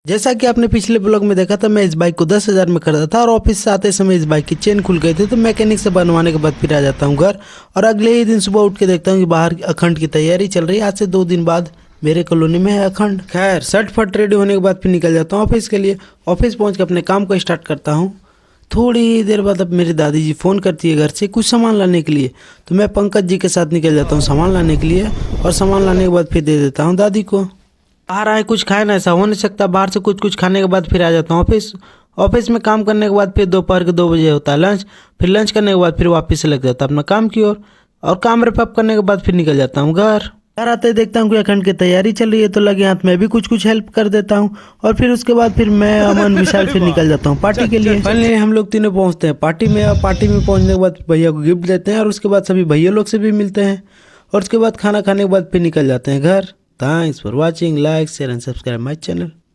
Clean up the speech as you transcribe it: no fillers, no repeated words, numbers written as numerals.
जैसा कि आपने पिछले ब्लॉग में देखा था, मैं इस बाइक को 10,000 में खरीदा था और ऑफिस से आते समय इस बाइक की चेन खुल गई थी। तो मैकेनिक से बनवाने के बाद फिर आ जाता हूँ घर और अगले ही दिन सुबह उठ के देखता हूँ कि बाहर अखंड की तैयारी चल रही है। आज से 2 दिन बाद मेरे कॉलोनी में है अखंड। खैर सट फट रेडी होने के बाद फिर निकल जाता हूँ ऑफिस के लिए। ऑफिस पहुँच के अपने काम को स्टार्ट करता हूँ। थोड़ी देर बाद अब मेरी दादी जी फ़ोन करती है घर से कुछ सामान लाने के लिए। तो मैं पंकज जी के साथ निकल जाता हूँ सामान लाने के लिए और सामान लाने के बाद फिर दे देता हूँ दादी को। बाहर आए कुछ खाए ना, ऐसा हो नहीं सकता। बाहर से कुछ खाने के बाद फिर आ जाता हूँ ऑफिस में काम करने के बाद फिर दोपहर के 2 बजे होता है लंच। फिर लंच करने के बाद फिर वापस से लग जाता अपना काम की ओर और काम रैप अप करने के बाद फिर निकल जाता हूँ घर आते ही देखता हूँ कि अखंड की तैयारी चल रही है। तो लगे हाथ में भी कुछ हेल्प कर देता हूँ और फिर उसके बाद फिर मैं अमन विशाल फिर निकल जाता हूँ पार्टी के लिए। पहले हम लोग तीनों पहुँचते हैं पार्टी में और पार्टी में पहुँचने के बाद भैया को गिफ्ट देते हैं और उसके बाद सभी भैया लोग से भी मिलते हैं और उसके बाद खाना खाने के बाद फिर निकल जाते हैं घर। Thanks for watching, like share and subscribe my channel.